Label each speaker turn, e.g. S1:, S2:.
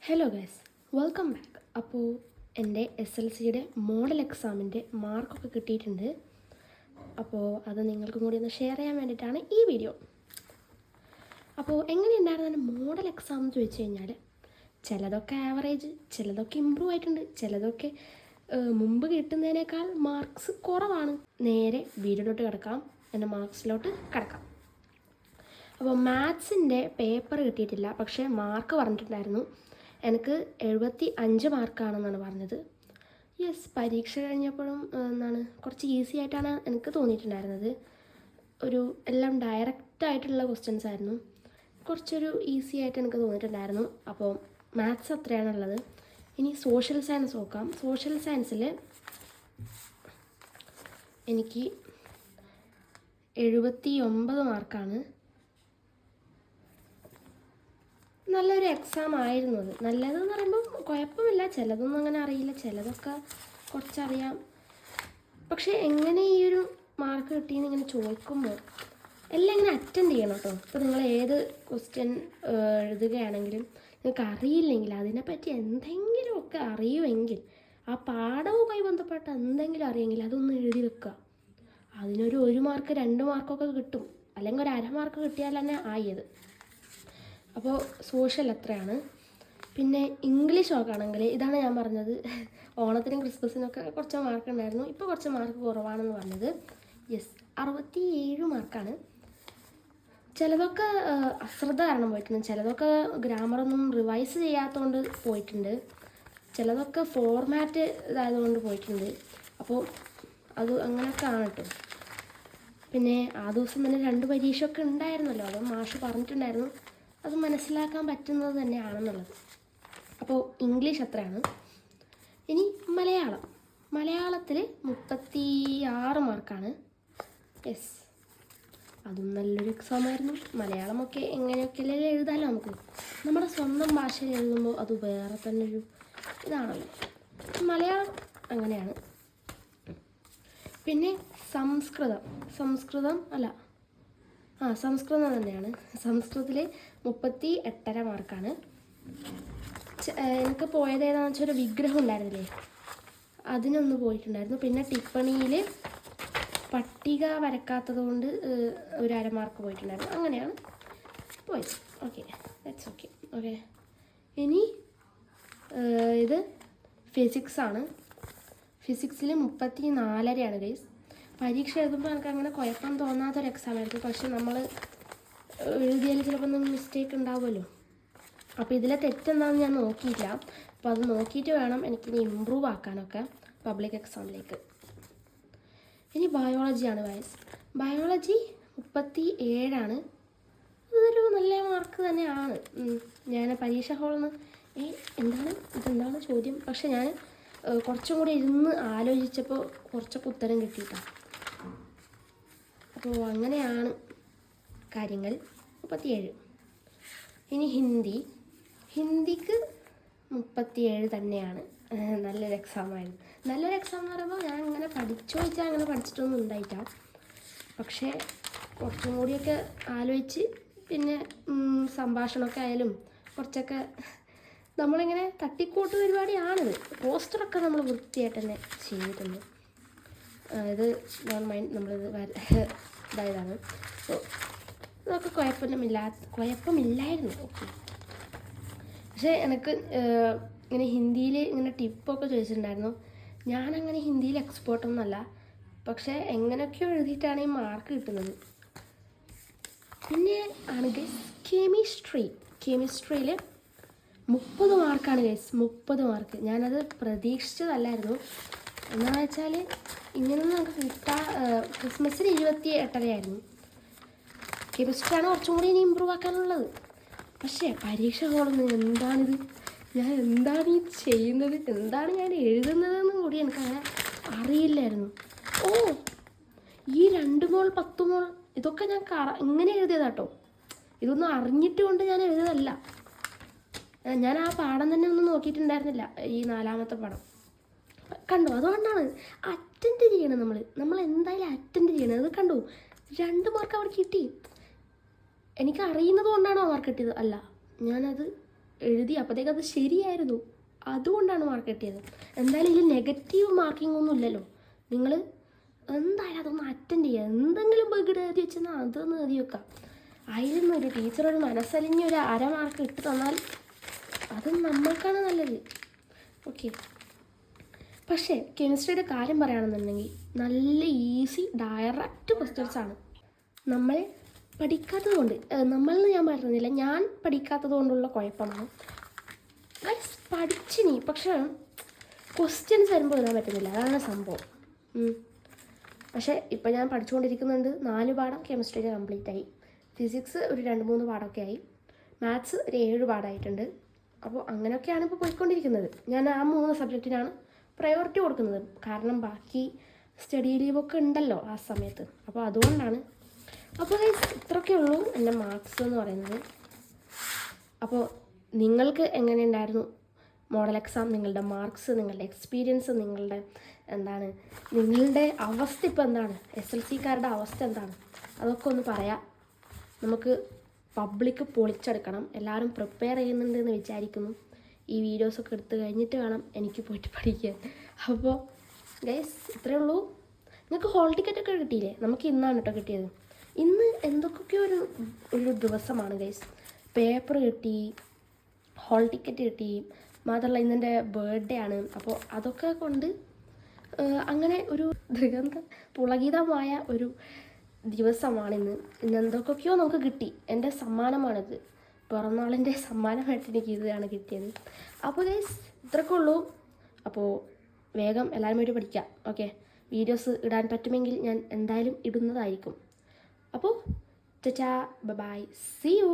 S1: Hello guys, welcome back. അപ്പോൾ എൻ്റെ SLCയുടെ model എക്സാമിൻ്റെ മാർക്കൊക്കെ കിട്ടിയിട്ടുണ്ട്. അപ്പോൾ അത് നിങ്ങൾക്കും കൂടി ഒന്ന് ഷെയർ ചെയ്യാൻ വേണ്ടിയിട്ടാണ് ഈ വീഡിയോ. അപ്പോൾ എങ്ങനെയുണ്ടായിരുന്നു എൻ്റെ മോഡൽ എക്സാം എന്ന് ചോദിച്ചു കഴിഞ്ഞാൽ, ചിലതൊക്കെ ആവറേജ്, ചിലതൊക്കെ ഇമ്പ്രൂവ് ആയിട്ടുണ്ട്, ചിലതൊക്കെ മുമ്പ് കിട്ടുന്നതിനേക്കാൾ മാർക്സ് കുറവാണ്. നേരെ വീഡിയോയിലോട്ട് കിടക്കാം, എൻ്റെ മാർക്സിലോട്ട് കിടക്കാം. അപ്പോൾ മാത്സിൻ്റെ പേപ്പർ കിട്ടിയിട്ടില്ല, പക്ഷേ മാർക്ക് പറഞ്ഞിട്ടുണ്ടായിരുന്നു. എനിക്ക് 75 മാർക്കാണെന്നാണ് പറഞ്ഞത്. യെസ്, പരീക്ഷ കഴിഞ്ഞപ്പോഴും കുറച്ച് ഈസി ആയിട്ടാണ് എനിക്ക് തോന്നിയിട്ടുണ്ടായിരുന്നത്. എല്ലാം ഡയറക്റ്റായിട്ടുള്ള ക്വസ്റ്റ്യൻസ് ആയിരുന്നു, കുറച്ചൊരു ഈസി ആയിട്ട് എനിക്ക് തോന്നിയിട്ടുണ്ടായിരുന്നു. അപ്പോൾ മാത്സ് അത്രയാണുള്ളത്. ഇനി സോഷ്യൽ സയൻസ് നോക്കാം. സോഷ്യൽ സയൻസിൽ എനിക്ക് 79 മാർക്കാണ്. നല്ലൊരു എക്സാം ആയിരുന്നു അത്. നല്ലതെന്ന് പറയുമ്പം കുഴപ്പമില്ല, ചിലതൊന്നും അങ്ങനെ അറിയില്ല, ചിലതൊക്കെ കുറച്ചറിയാം. പക്ഷേ എങ്ങനെ ഈ ഒരു മാർക്ക് കിട്ടിയെന്ന് ഇങ്ങനെ ചോദിക്കുമ്പോൾ എല്ലാം ഇങ്ങനെ അറ്റൻഡ് ചെയ്യണം കേട്ടോ. ഇപ്പോൾ നിങ്ങൾ ഏത് ക്വസ്റ്റ്യൻ എഴുതുകയാണെങ്കിലും നിങ്ങൾക്ക് അറിയില്ലെങ്കിൽ, അതിനെപ്പറ്റി എന്തെങ്കിലുമൊക്കെ അറിയുമെങ്കിൽ, ആ പാഠവുമായി ബന്ധപ്പെട്ട എന്തെങ്കിലും അറിയെങ്കിൽ അതൊന്ന് എഴുതി വെക്കുക. അതിനൊരു 1 മാർക്ക് 2 മാർക്കൊക്കെ കിട്ടും, അല്ലെങ്കിൽ ഒരു 1/2 മാർക്ക് കിട്ടിയാൽ തന്നെ ആയത്. അപ്പോൾ സോഷ്യൽ എത്രയാണ്. പിന്നെ ഇംഗ്ലീഷ് നോക്കുകയാണെങ്കിൽ ഇതാണ് ഞാൻ പറഞ്ഞത്, ഓണത്തിനും ക്രിസ്മസിനൊക്കെ കുറച്ച് മാർക്ക് ഉണ്ടായിരുന്നു, ഇപ്പോൾ കുറച്ച് മാർക്ക് കുറവാണെന്ന് പറഞ്ഞത്. യെസ്, 67 മാർക്കാണ്. ചിലതൊക്കെ അശ്രദ്ധ കാരണം പോയിട്ടുണ്ട്, ചിലതൊക്കെ ഗ്രാമറൊന്നും റിവൈസ് ചെയ്യാത്തതുകൊണ്ട് പോയിട്ടുണ്ട്, ചിലതൊക്കെ ഫോർമാറ്റ് ഇതായതുകൊണ്ട് പോയിട്ടുണ്ട്. അപ്പോൾ അത് അങ്ങനെയൊക്കെ ആണ് കേട്ടോ. പിന്നെ ആ ദിവസം തന്നെ 2 പരീക്ഷയൊക്കെ ഉണ്ടായിരുന്നല്ലോ, അത് മാഷ് പറഞ്ഞിട്ടുണ്ടായിരുന്നു, അത് മനസ്സിലാക്കാൻ പറ്റുന്നത് തന്നെയാണെന്നുള്ളത്. അപ്പോൾ ഇംഗ്ലീഷ് എത്രയാണ്. ഇനി മലയാളത്തിൽ 36 മാർക്കാണ്. യെസ്, അതും നല്ലൊരു എക്സാമായിരുന്നു. മലയാളമൊക്കെ എങ്ങനെയൊക്കെയല്ലേ എഴുതാമല്ലോ നമുക്ക്. നമ്മുടെ സ്വന്തം ഭാഷയിൽ എഴുതുമ്പോൾ അത് വേറെ തന്നെ ഒരു ഇതാണല്ലോ. മലയാളം അങ്ങനെയാണ്. പിന്നെ സംസ്കൃതം തന്നെയാണ്. സംസ്കൃതത്തിൽ 38.5 മാർക്കാണ്. എനിക്ക് പോയത് ഏതാണെന്ന് വെച്ചാൽ ഒരു വിഗ്രഹം ഉണ്ടായിരുന്നില്ലേ, അതിനൊന്ന് പോയിട്ടുണ്ടായിരുന്നു. പിന്നെ ടിപ്പണിയിൽ പട്ടിക വരക്കാത്തത് കൊണ്ട് ഒരു 1/2 മാർക്ക് പോയിട്ടുണ്ടായിരുന്നു. അങ്ങനെയാണ് പോയത്. Okay, that's okay. ഇനി ഇത് ഫിസിക്സാണ്. ഫിസിക്സിൽ 34.5 ഗൈസ്. പരീക്ഷ എഴുതുമ്പോൾ എനിക്ക് അങ്ങനെ കുഴപ്പം തോന്നാത്തൊരു എക്സാം ആയിരുന്നു. പക്ഷെ നമ്മൾ എഴുതിയാൽ ചിലപ്പോൾ ഒന്നും മിസ്റ്റേക്ക് ഉണ്ടാവുമല്ലോ. അപ്പോൾ ഇതിലെ തെറ്റെന്താണെന്ന് ഞാൻ നോക്കിയില്ല. അപ്പോൾ അത് നോക്കിയിട്ട് വേണം എനിക്കിനി ഇമ്പ്രൂവ് ആക്കാനൊക്കെ പബ്ലിക് എക്സാമിലേക്ക്. ഇനി ബയോളജിയാണ് ഗൈസ്. ബയോളജി 37. അതൊരു നല്ല മാർക്ക് തന്നെയാണ്. ഞാൻ പരീക്ഷ ഹാളിൽ നിന്ന് ഇതെന്താണ് ചോദ്യം, പക്ഷെ ഞാൻ കുറച്ചും കൂടി ഇരുന്ന് ആലോചിച്ചപ്പോൾ കുറച്ചൊക്കെ ഉത്തരം കിട്ടിയിട്ടാണ്. അപ്പോൾ അങ്ങനെയാണ് കാര്യങ്ങൾ. 37. ഇനി ഹിന്ദിക്ക് 37 തന്നെയാണ്. നല്ലൊരു എക്സാമായിരുന്നു. നല്ലൊരു എക്സാം എന്ന് പറയുമ്പോൾ ഞാൻ അങ്ങനെ ചോദിച്ചാൽ അങ്ങനെ പഠിച്ചിട്ടൊന്നും ഉണ്ടായിട്ടാ. പക്ഷേ കുറച്ചും കൂടിയൊക്കെ ആലോചിച്ച്, പിന്നെ സംഭാഷണമൊക്കെ ആയാലും കുറച്ചൊക്കെ നമ്മളിങ്ങനെ തട്ടിക്കൂട്ട് പരിപാടിയാണിത്. പോസ്റ്ററൊക്കെ നമ്മൾ വൃത്തിയായിട്ട് തന്നെ ചെയ്തിട്ടുണ്ട്. ഇത് നമ്മളിത് ഇതായതാണ്. അപ്പോൾ ഇതൊക്കെ കുഴപ്പമില്ലായിരുന്നു. ഓക്കെ. പക്ഷേ എനിക്ക് ഇങ്ങനെ ഹിന്ദിയിൽ ഇങ്ങനെ ടിപ്പൊക്കെ ചോദിച്ചിട്ടുണ്ടായിരുന്നു. ഞാനങ്ങനെ ഹിന്ദിയിൽ എക്സ്പേർട്ടൊന്നുമല്ല, പക്ഷേ എങ്ങനെയൊക്കെയോ എഴുതിയിട്ടാണ് ഈ മാർക്ക് കിട്ടുന്നത്. പിന്നെ ആണ് ഗൈസ് കെമിസ്ട്രിയിൽ 30 മാർക്കാണ് ഗൈസ്. 30 മാർക്ക്. ഞാനത് പ്രതീക്ഷിച്ചതല്ലായിരുന്നു. എന്താണെന്ന് വെച്ചാൽ ഇങ്ങനൊന്നും നമുക്ക് ക്രിസ്മസിന് 28.5 കെമിസ്ട്രിയാണ് കുറച്ചും കൂടി ഇനി ഇമ്പ്രൂവ് ആക്കാനുള്ളത്. പക്ഷേ പരീക്ഷ ഹാളിൽ എന്താണിത്, ഞാൻ എന്താണ് ഈ ചെയ്യുന്നത്, എന്താണ് ഞാൻ എഴുതുന്നതെന്നും കൂടി എനിക്കങ്ങനെ അറിയില്ലായിരുന്നു. ഈ 2 മോൾ 10 മോൾ ഇതൊക്കെ ഞാൻ ഇങ്ങനെ എഴുതിയതാട്ടോ. ഇതൊന്നും അറിഞ്ഞിട്ട് കൊണ്ട് ഞാൻ എഴുതിയതല്ല. ഞാൻ ആ പാഠം തന്നെ ഒന്നും നോക്കിയിട്ടുണ്ടായിരുന്നില്ല. ഈ 4ാമത്തെ പാഠം കണ്ടു, അതുകൊണ്ടാണ് അറ്റൻഡ് ചെയ്യണം. നമ്മൾ എന്തായാലും അറ്റൻഡ് ചെയ്യണം. അത് കണ്ടു, 2 മാർക്ക് അവിടെ കിട്ടി. എനിക്ക് അറിയുന്നത് കൊണ്ടാണോ മാർക്ക് കിട്ടിയത്? അല്ല, ഞാനത് എഴുതി അപ്പോഴത്തേക്ക് അത് ശരിയായിരുന്നു, അതുകൊണ്ടാണ് മാർക്ക് കിട്ടിയത്. എന്തായാലും ഇതിൽ നെഗറ്റീവ് മാർക്കിംഗ് ഒന്നും ഇല്ലല്ലോ. നിങ്ങൾ എന്തായാലും അതൊന്ന് അറ്റൻഡ് ചെയ്യുക. എന്തെങ്കിലും ബഗ്ഡ് എഴുതി വെച്ചെന്നാൽ അതൊന്ന് എഴുതി വെക്കാം. അതിൽ ഒരു ടീച്ചർ ഒരു മനസ്സലിഞ്ഞ് ഒരു അര മാർക്ക് ഇട്ട് തന്നാൽ അത് നമ്മൾക്കാണ് നല്ലത്. ഓക്കെ. പക്ഷേ കെമിസ്ട്രിയുടെ കാര്യം പറയുകയാണെന്നുണ്ടെങ്കിൽ നല്ല ഈസി ഡയറക്റ്റ് ക്വസ്റ്റ്യൻസാണ്. നമ്മൾ പഠിക്കാത്തത് കൊണ്ട്, നമ്മളെന്ന് ഞാൻ പറയുന്നില്ല, ഞാൻ പഠിക്കാത്തത് കൊണ്ടുള്ള കുഴപ്പമാണ്. ഗൈസ് പഠിച്ചിനി, പക്ഷേ ക്വസ്റ്റ്യൻസ് വരുമ്പോൾ എഴുതാൻ പറ്റുന്നില്ല, അതാണ് സംഭവം. പക്ഷേ ഇപ്പം ഞാൻ പഠിച്ചുകൊണ്ടിരിക്കുന്നുണ്ട്. 4 പാഠം കെമിസ്ട്രിയിൽ കംപ്ലീറ്റ് ആയി. ഫിസിക്സ് ഒരു 2-3 പാഠമൊക്കെ ആയി. മാത്സ് ഒരു 7 പാഠമായിട്ടുണ്ട്. അപ്പോൾ അങ്ങനെയൊക്കെയാണ് ഇപ്പോൾ പോയിക്കൊണ്ടിരിക്കുന്നത്. ഞാൻ ആ 3 സബ്ജക്റ്റിനാണ് പ്രയോറിറ്റി കൊടുക്കുന്നത്. കാരണം ബാക്കി സ്റ്റഡി ലീവൊക്കെ ഉണ്ടല്ലോ ആ സമയത്ത്. അപ്പോൾ അതുകൊണ്ടാണ്. അപ്പോൾ ഇത്രയൊക്കെ ഉള്ളൂ എൻ്റെ മാർക്സ് എന്ന് പറയുന്നത്. അപ്പോൾ നിങ്ങൾക്ക് എങ്ങനെയുണ്ടായിരുന്നു മോഡൽ എക്സാം, നിങ്ങളുടെ മാർക്സ്, നിങ്ങളുടെ എക്സ്പീരിയൻസ്, നിങ്ങളുടെ അവസ്ഥ ഇപ്പോൾ എന്താണ്, SLCക്കാരുടെ അവസ്ഥ എന്താണ്, അതൊക്കെ ഒന്ന് പറയാം. നമുക്ക് പബ്ലിക്ക് പൊളിച്ചെടുക്കണം. എല്ലാവരും പ്രിപ്പയർ ചെയ്യുന്നുണ്ടെന്ന് വിചാരിക്കുന്നു. ഈ വീഡിയോസൊക്കെ എടുത്ത് കഴിഞ്ഞിട്ട് വേണം എനിക്ക് പോയിട്ട് പഠിക്കാൻ. അപ്പോൾ ഗൈസ് ഇത്രയേ ഉള്ളൂ. നിങ്ങൾക്ക് ഹോൾ ടിക്കറ്റൊക്കെ കിട്ടിയില്ലേ? നമുക്ക് ഇന്നാണ് കേട്ടോ കിട്ടിയത്. ഇന്ന് എന്തൊക്കെയോ ഒരു ദിവസമാണ് ഗൈസ്. പേപ്പർ കിട്ടി, ഹോൾ ടിക്കറ്റ് കിട്ടി, മാത്രമല്ല ഇന്നെൻ്റെ ബർത്ത്ഡേ ആണ്. അപ്പോൾ അതൊക്കെ കൊണ്ട് അങ്ങനെ ഒരു പുളകിതമായ ഒരു ദിവസമാണിന്ന്. ഇന്ന് എന്തൊക്കെയോ നമുക്ക് കിട്ടി. എൻ്റെ സമ്മാനമാണിത്, പിറന്നാളിൻ്റെ സമ്മാനമായിട്ട് എനിക്ക് ഇതാണ് കിട്ടിയത്. അപ്പോൾ ഗൈസ് ഇത്രയൊക്കെ ഉള്ളൂ. അപ്പോൾ വേഗം എല്ലാവരും വേണ്ടി പഠിക്കാം. ഓക്കെ, വീഡിയോസ് ഇടാൻ പറ്റുമെങ്കിൽ ഞാൻ എന്തായാലും ഇടുന്നതായിരിക്കും. അപ്പോൾ ടാറ്റാ, ബൈ, സീ യു.